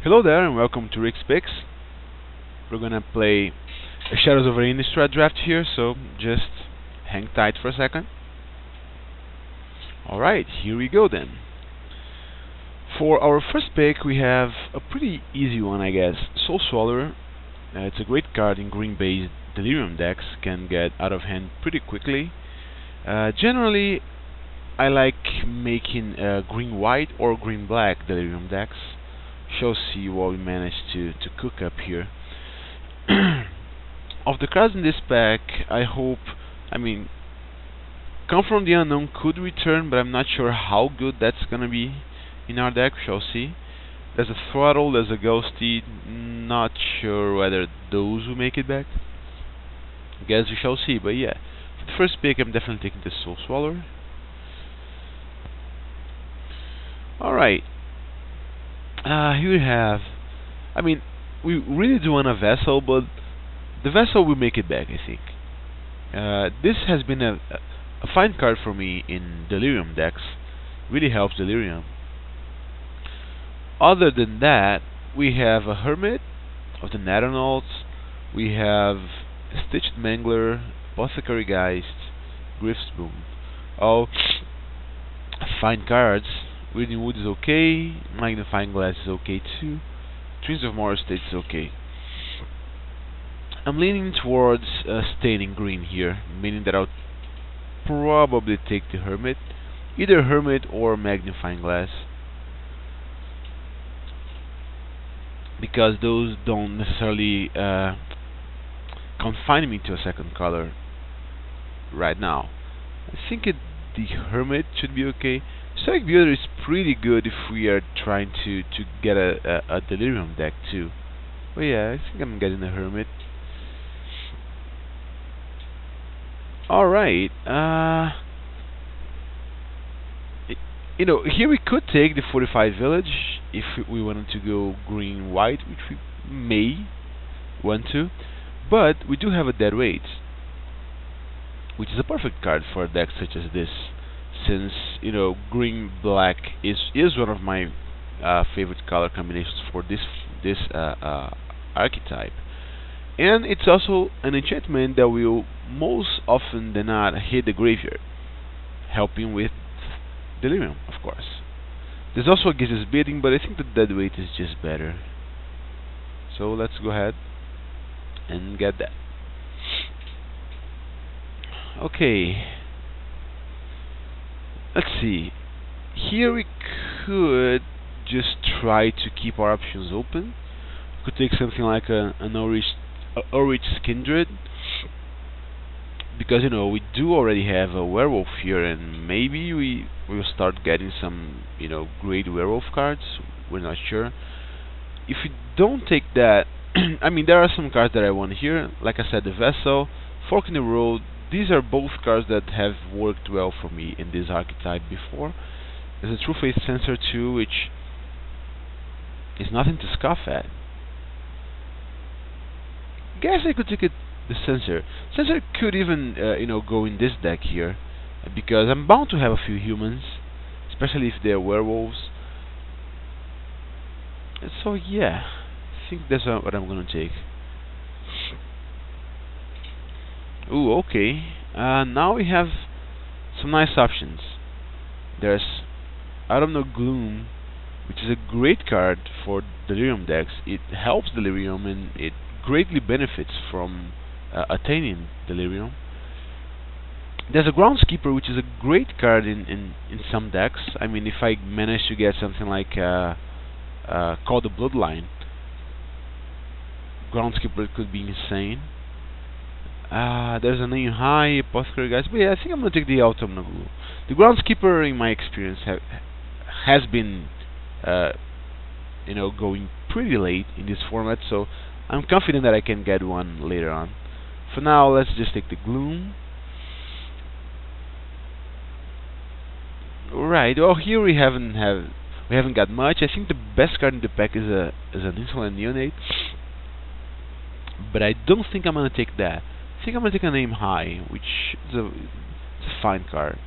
Hello there and welcome to Rick's Picks. We're gonna play a Shadows over Innistrad draft here, so just hang tight for a second. Alright, here we go then. For our first pick we have a pretty easy one, I guess. Soul Swallower. It's a great card in green based Delirium decks, can get out of hand pretty quickly. Generally I like making green-white or green-black Delirium decks. Shall see what we managed to cook up here. Of the cards in this pack, I mean, Come from the Unknown could return, but I'm not sure how good that's gonna be in our deck. Shall see. There's a Throttle, there's a Ghosty, not sure whether those will make it back. Guess we shall see, but yeah. For the first pick, I'm definitely taking the Soul Swallower. Alright. Here we have, we really do want a Vessel, but the Vessel will make it back, I think. This has been a fine card for me in Delirium decks. Really helps Delirium. Other than that, we have a Hermit of the Natternaults. We have Stitched Mangler, Apothecary Geist, Griff's Boom. All fine cards. Reading Wood is okay, Magnifying Glass is okay too, Twins of Morrow State is okay. I'm leaning towards staining green here, meaning that I'll probably take the Hermit, either Hermit or Magnifying Glass, because those don't necessarily confine me to a second color right now. I think the Hermit should be okay. Stoic Builder is pretty good if we are trying to get a Delirium deck too. But yeah, I think I'm getting the Hermit. Alright, here we could take the Fortified Village if we wanted to go green-white, which we may want to. But we do have a Dead Weight, which is a perfect card for a deck such as this. Since green-black is one of my favorite color combinations for this archetype, and it's also an enchantment that will most often than not hit the graveyard, helping with Delirium, of course. There's also a Giz's Bidding, but I think the Dead Weight is just better. So let's go ahead and get that. Okay. Let's see. Here we could just try to keep our options open. We could take something like an Ulrich's Kindred, because we do already have a werewolf here, and maybe we will start getting some great werewolf cards. We're not sure. If we don't take that, there are some cards that I want here. Like I said, the Vessel, Fork in the Road. These are both cards that have worked well for me in this archetype before. There's a True Faith Sensor too, which is nothing to scoff at. Guess I could take the Sensor. Sensor could even go in this deck here, because I'm bound to have a few humans, especially if they're werewolves. And so yeah, I think that's what I'm gonna take. Ooh, okay. Now we have some nice options. There's Autumnal Gloom, which is a great card for Delirium decks. It helps Delirium and it greatly benefits from attaining Delirium. There's a Groundskeeper, which is a great card in some decks. If I manage to get something like Call the Bloodline, Groundskeeper could be insane. There's a Name High, Apothecary Guys, but yeah, I think I'm gonna take the Autumnal Gloom. The Groundskeeper, in my experience, has been, going pretty late in this format, so I'm confident that I can get one later on. For now, let's just take the Gloom. Right. Well, here we haven't got much. I think the best card in the pack is an Insolent Neonate, but I don't think I'm gonna take that. I think I'm gonna take a Name High, which is a fine card.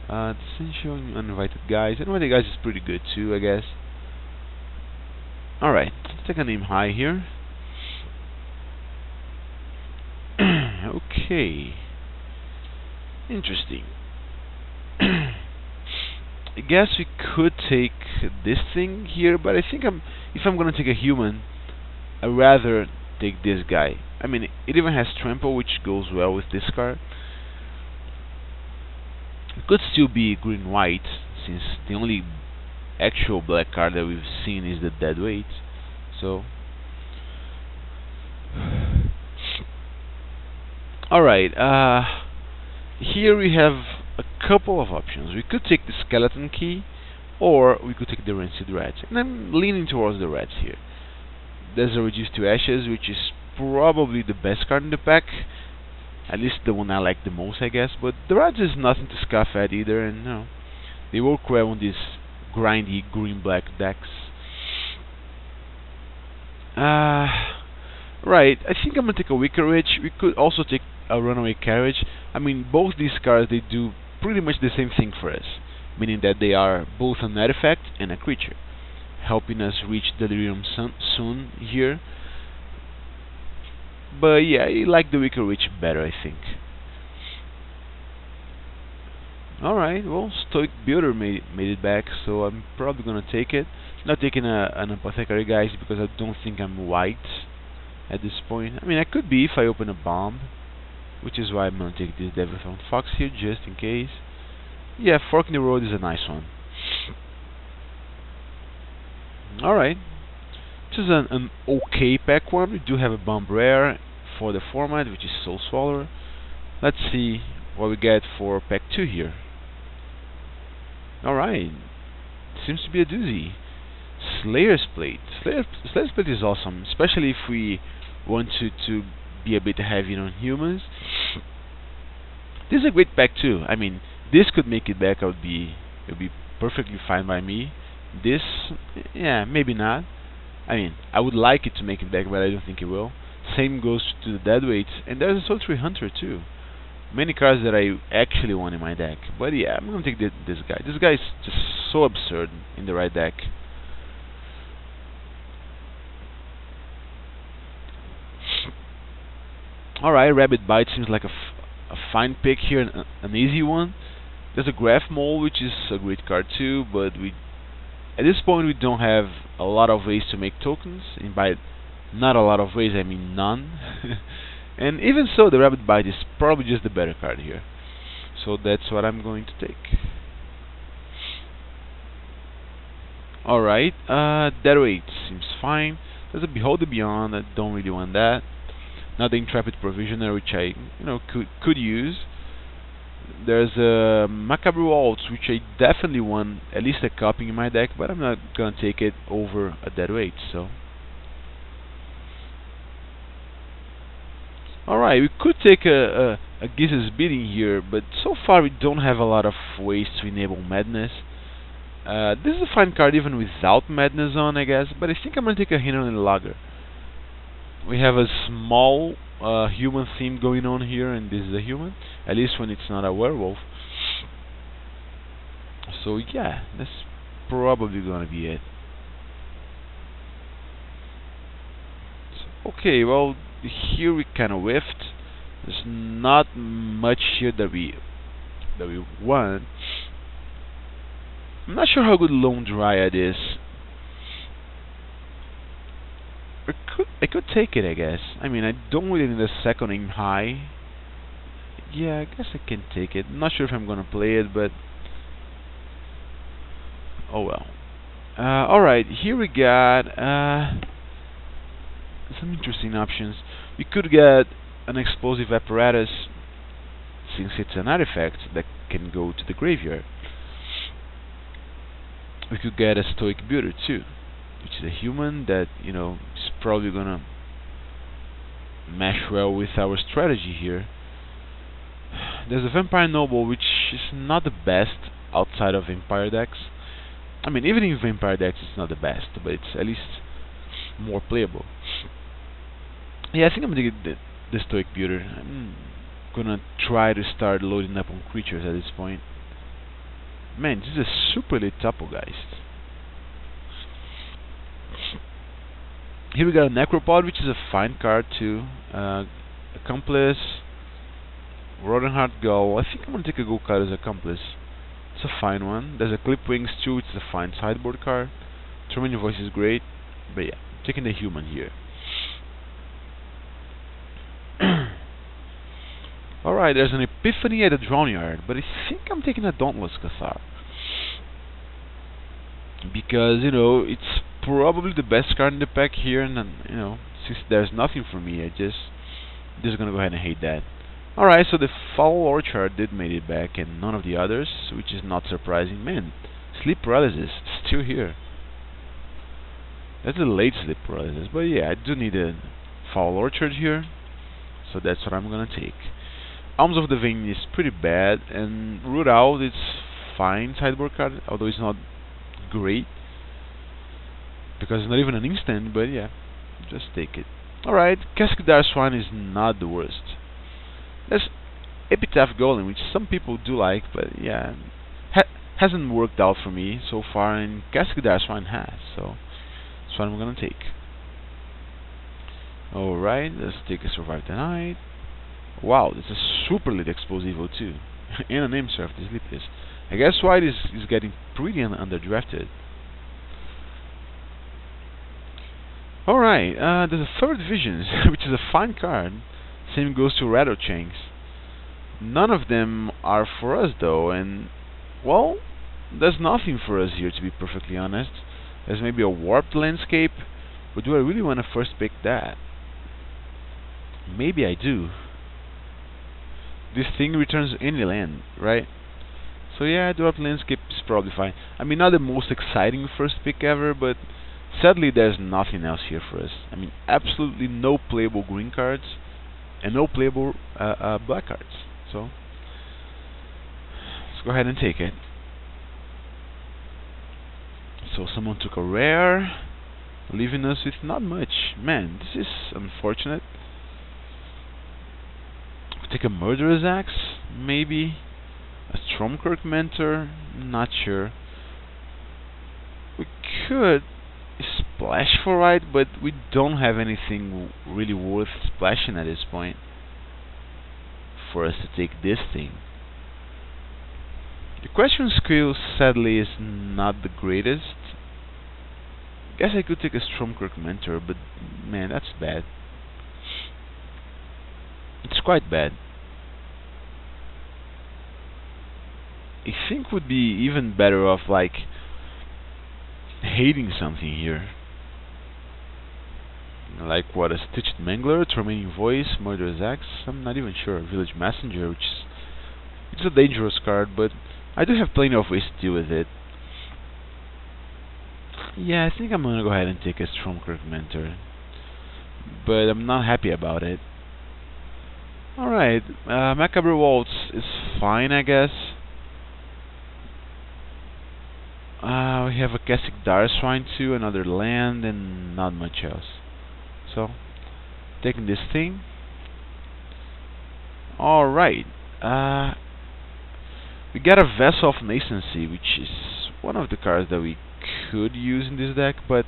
Essential Uninvited Guys. Uninvited Guys is pretty good too, I guess. Alright, let's take a name high here. Okay. Interesting. I guess we could take this thing here, but I think if I'm gonna take a human, I'd rather take this guy. I mean, it even has trample, which goes well with this card. It could still be green-white, since the only actual black card that we've seen is the deadweight. So, alright, here we have a couple of options. We could take the skeleton key, or we could take the rancid rats. And I'm leaning towards the rats here. There's a reduce to ashes, which is probably the best card in the pack. At least the one I like the most, I guess. But the rats is nothing to scoff at either, and no, they work well on these grindy green-black decks. Right, I think I'm gonna take a Wicker Witch. We could also take a Runaway Carriage. I mean, both these cards, they do pretty much the same thing for us, meaning that they are both an artifact and a creature, helping us reach Delirium soon here. But yeah, I like the Wicker Witch better, I think. Alright, well, Stoic Builder made it back, so I'm probably gonna take it. Not taking an Apothecary, guys, because I don't think I'm white at this point. I mean, I could be if I open a bomb, which is why I'm gonna take this Devilthorn Fox here, just in case. Yeah, Fork in the Road is a nice one. Alright, this is an okay pack one. We do have a bomb rare for the format, which is Soul Swallower. Let's see what we get for pack 2 here. Alright, seems to be a doozy. Slayer's Plate. Slayer's Plate is awesome, especially if we want to be a bit heavy on humans. This is a great pack too. I mean, this could make it back. It would be perfectly fine by me. This, yeah, maybe not. I mean, I would like it to make it back, but I don't think it will. Same goes to the Deadweights, and there's a Sultry Hunter too. Many cards that I actually want in my deck. But yeah, I'm gonna take this guy. This guy is just so absurd in the right deck. Alright, Rabbit Bite seems like a fine pick here, an easy one. There's a Graph Mole, which is a great card too, but at this point we don't have a lot of ways to make tokens, and by not a lot of ways I mean none. And even so, the Rabbit Bite is probably just the better card here. So that's what I'm going to take. Alright, Deadweight seems fine. There's a Behold the Beyond, I don't really want that. Not the Intrepid Provisioner, which I could use. There's a Macabre Waltz, which I definitely want at least a copy in my deck, but I'm not gonna take it over a Deadweight, so. Alright, we could take a Giz's Bidding here, but so far we don't have a lot of ways to enable Madness. This is a fine card even without Madness on, I guess, but I think I'm gonna take a Hinterland Lager. We have a small human theme going on here, and this is a human, at least when it's not a werewolf. So yeah, that's probably gonna be it. So, okay, well, here we kind of whiffed. There's not much here that we want. I'm not sure how good Lone Dryad is. I could take it, I guess. I mean, I don't really need a second aim high. Yeah, I guess I can take it. I'm not sure if I'm gonna play it, but oh well. Alright, here we got some interesting options. We could get an Explosive Apparatus, since it's an artifact that can go to the graveyard. We could get a Stoic Builder too, which is a human that, is probably gonna mesh well with our strategy here. There's a Vampire Noble, which is not the best outside of Vampire decks. I mean, even in Vampire decks it's not the best, but it's at least more playable. Yeah, I think I'm gonna get the Stoic Builder. I'm gonna try to start loading up on creatures at this point. Man, this is a super late Tapo, guys. Here we got a Necropod, which is a fine card too. Accomplice, Rodenhart Gull. I think I'm gonna take a gold card as Accomplice. It's a fine one. There's a Clip Wings too, which is a fine sideboard card. Terminating Voice is great, but yeah, I'm taking the human here. Alright, there's an Epiphany at the Drawn Yard, but I think I'm taking a Dauntless Cathar. Because, you know, it's probably the best card in the pack here, and then, you know, since there's nothing for me, I just gonna go ahead and hate that. Alright, so the Foul Orchard did made it back, and none of the others, which is not surprising. Man, Sleep Paralysis, still here. That's a late Sleep Paralysis, but yeah, I do need a Foul Orchard here, so that's what I'm gonna take. Alms of the Vein is pretty bad, and Root Out is fine sideboard card, although it's not great, because it's not even an instant, but yeah, just take it. Alright, Cascadar Swine is not the worst. There's Epitaph Golem, which some people do like, but yeah, hasn't worked out for me so far, and Cascadar Swine has, so that's what I'm gonna take. Alright, let's take a Survive the Night. Wow, that's a super lit Explosivo too. And a name serve to sleep this. I guess White is getting pretty underdrafted. Alright, there's a Third Visions, which is a fine card. Same goes to Ratochanks. None of them are for us though, and well, there's nothing for us here to be perfectly honest. There's maybe a Warped Landscape, but do I really want to first pick that? Maybe I do. This thing returns any land, right? So yeah, Warped Landscape is probably fine. I mean, not the most exciting first pick ever, but sadly there's nothing else here for us. I mean, absolutely no playable green cards, and no playable black cards. So let's go ahead and take it. So someone took a rare, leaving us with not much. Man, this is unfortunate. Take a Murderous Axe, maybe a Stromkirk Mentor, not sure. We could splash for right, but we don't have anything really worth splashing at this point for us to take this thing. The question skill sadly is not the greatest. Guess I could take a Stromkirk Mentor, but man, that's bad. It's quite bad. I think would be even better off like hating something here. Like what, a Stitched Mangler, Tormenting Voice, Murderous Axe, I'm not even sure. Village Messenger, which is it's a dangerous card, but I do have plenty of ways to deal with it. Yeah, I think I'm gonna go ahead and take a Stromkirk Mentor, but I'm not happy about it. Alright, Macabre Waltz is fine, I guess. We have a Cassic Darswine too, another land, and not much else. So, taking this thing. Alright, we got a Vessel of Nascency, which is one of the cards that we could use in this deck, but,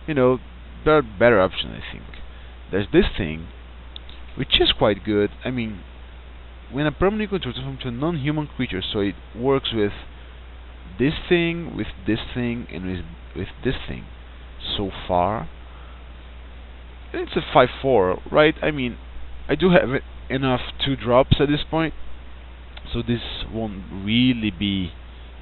you know, there are better options, I think. There's this thing, which is quite good. I mean, when a permanent control transforms into a non-human creature, so it works with this thing, and with this thing. So far, and it's a 5/4, right? I mean, I do have enough 2-drops at this point, so this won't really be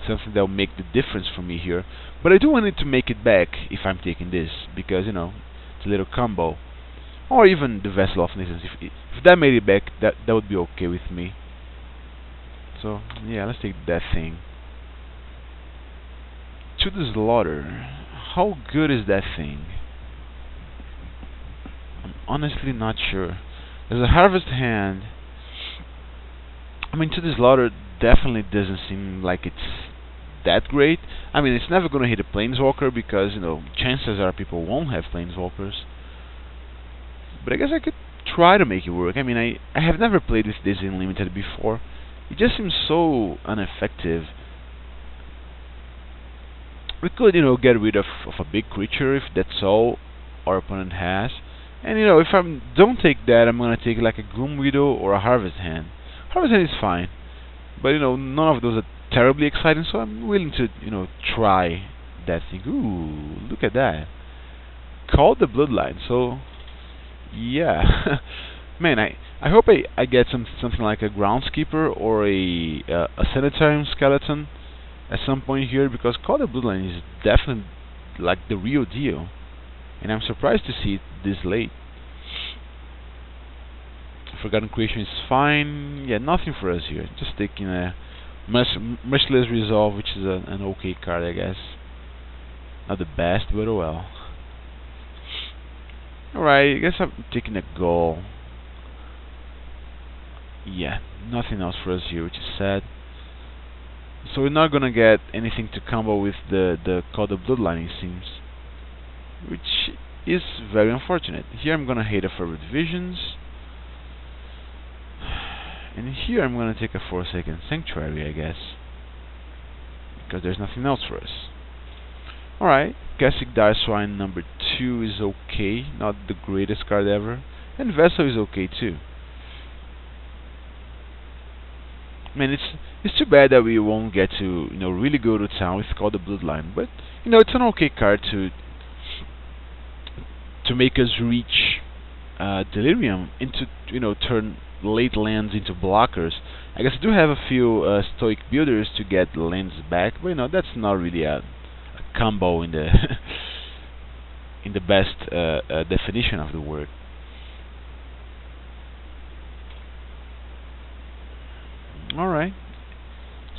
something that will make the difference for me here. But I do want it to make it back if I'm taking this, because you know it's a little combo. Or even the Vessel of Nations. If that made it back, that would be okay with me. So yeah, let's take that thing. To the Slaughter. How good is that thing? I'm honestly not sure. There's a Harvest Hand. I mean, To the Slaughter definitely doesn't seem like it's that great. I mean, it's never gonna hit a Planeswalker because, you know, chances are people won't have Planeswalkers. But I guess I could try to make it work. I mean, I have never played with this in Limited before. It just seems so ineffective. We could, you know, get rid of a big creature if that's all. our opponent has. And if I don't take that, I'm gonna take like a Gloom Widow or a Harvest Hand. Harvest Hand is fine, but none of those are terribly exciting, so I'm willing to try that thing. Ooh, look at that! Call the Bloodline. So yeah, man, I hope I get something like a Groundskeeper or a Sanitarium Skeleton at some point here, because Call the Bloodline is definitely like the real deal, and I'm surprised to see it this late. Forgotten Creation is fine. Yeah, nothing for us here. Just taking a Merciless Resolve, which is an okay card, I guess. Not the best, but oh well. Alright, I guess I'm taking a goal. Yeah, nothing else for us here, which is sad. So we're not gonna get anything to combo with the Call the Bloodline, it seems, which is very unfortunate. Here I'm gonna hate a Fervent Visions, and here I'm gonna take a Forsaken Sanctuary, I guess, because there's nothing else for us. Alright, Cassic Direswine number 2 is okay, not the greatest card ever, and Vessel is okay too. Man, it's too bad that we won't get to really go to town with Call the Bloodline, but it's an okay card to make us reach Delirium into turn late lands into blockers. I guess I do have a few Stoic Builders to get lands back, but that's not really a combo in the in the best definition of the word. Alright,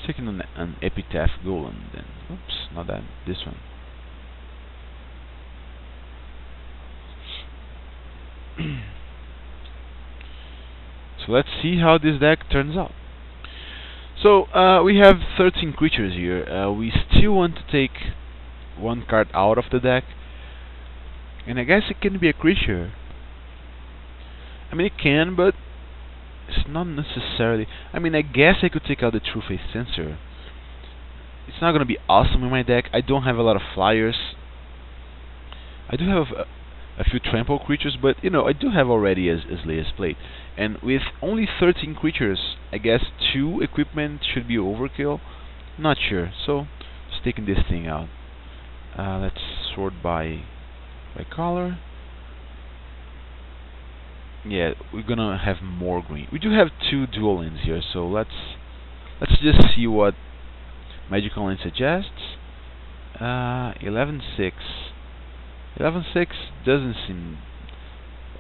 taking an Epitaph Golem then. Oops, not that, this one. So let's see how this deck turns out. So we have 13 creatures here. We still want to take one card out of the deck, and I guess it can be a creature. I mean, it can, but it's not necessarily. I mean, I guess I could take out the True Faith Sensor. It's not gonna be awesome in my deck. I don't have a lot of flyers. I do have a few trample creatures, but I do have already as Leia's Plate. And with only 13 creatures, I guess 2 equipment should be overkill. Not sure. So just taking this thing out. Let's sort by color. Yeah, we're gonna have more green. We do have 2 dual lands here, so let's just see what Magical Land suggests. 11-6. 11-6 doesn't seem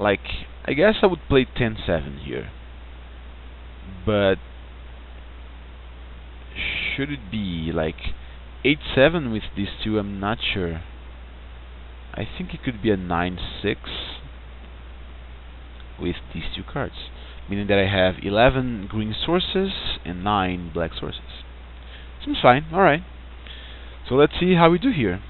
like. I guess I would play 10-7 here, but should it be like 8-7 with these 2? I'm not sure. I think it could be a 9-6 with these 2 cards, meaning that I have 11 green sources and 9 black sources. Seems fine. Alright, so let's see how we do here.